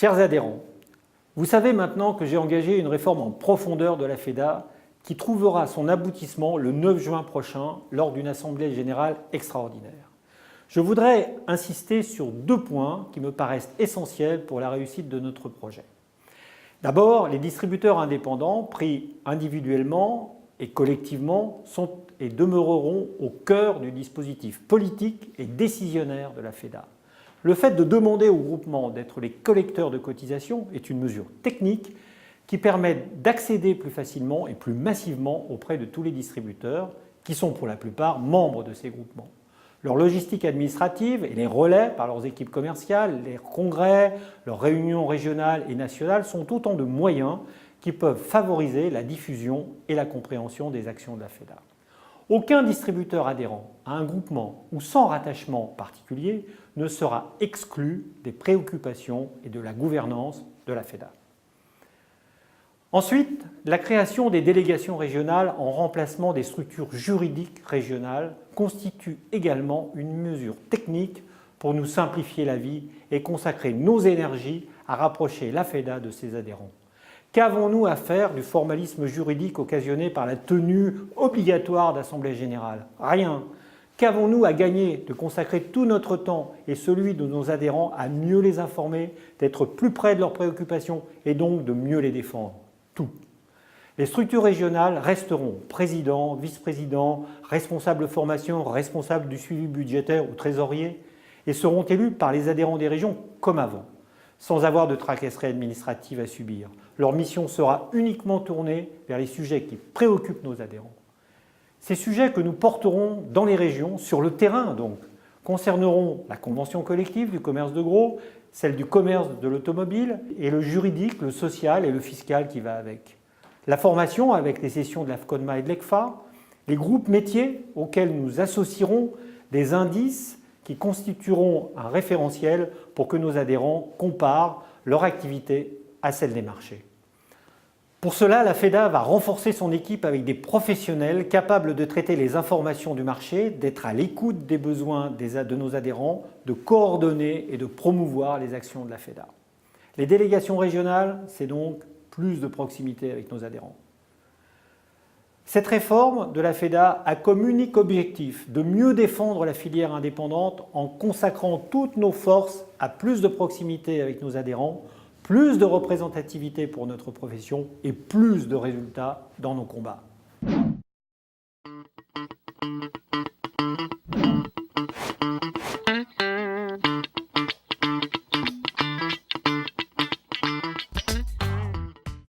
Chers adhérents, vous savez maintenant que j'ai engagé une réforme en profondeur de la FEDA qui trouvera son aboutissement le 9 juin prochain lors d'une assemblée générale extraordinaire. Je voudrais insister sur 2 points qui me paraissent essentiels pour la réussite de notre projet. D'abord, les distributeurs indépendants, pris individuellement et collectivement, sont et demeureront au cœur du dispositif politique et décisionnaire de la FEDA. Le fait de demander aux groupements d'être les collecteurs de cotisations est une mesure technique qui permet d'accéder plus facilement et plus massivement auprès de tous les distributeurs qui sont pour la plupart membres de ces groupements. Leur logistique administrative et les relais par leurs équipes commerciales, les congrès, leurs réunions régionales et nationales sont autant de moyens qui peuvent favoriser la diffusion et la compréhension des actions de la FEDA. Aucun distributeur adhérent à un groupement ou sans rattachement particulier ne sera exclu des préoccupations et de la gouvernance de la FEDA. Ensuite, la création des délégations régionales en remplacement des structures juridiques régionales constitue également une mesure technique pour nous simplifier la vie et consacrer nos énergies à rapprocher la FEDA de ses adhérents. Qu'avons-nous à faire du formalisme juridique occasionné par la tenue obligatoire d'assemblée générale? Rien. Qu'avons-nous à gagner de consacrer tout notre temps et celui de nos adhérents à mieux les informer, d'être plus près de leurs préoccupations et donc de mieux les défendre? Tout. Les structures régionales resteront président, vice-président, responsable formation, responsable du suivi budgétaire ou trésorier et seront élus par les adhérents des régions comme avant, sans avoir de tracasseries administratives à subir. Leur mission sera uniquement tournée vers les sujets qui préoccupent nos adhérents. Ces sujets que nous porterons dans les régions, sur le terrain donc, concerneront la convention collective du commerce de gros, celle du commerce de l'automobile et le juridique, le social et le fiscal qui va avec. La formation avec les sessions de l'AFCONMA et de l'ECFA, les groupes métiers auxquels nous associerons des indices qui constitueront un référentiel pour que nos adhérents comparent leur activité à celle des marchés. Pour cela, la FEDA va renforcer son équipe avec des professionnels capables de traiter les informations du marché, d'être à l'écoute des besoins de nos adhérents, de coordonner et de promouvoir les actions de la FEDA. Les délégations régionales, c'est donc plus de proximité avec nos adhérents. Cette réforme de la FEDA a comme unique objectif de mieux défendre la filière indépendante en consacrant toutes nos forces à plus de proximité avec nos adhérents, plus de représentativité pour notre profession et plus de résultats dans nos combats.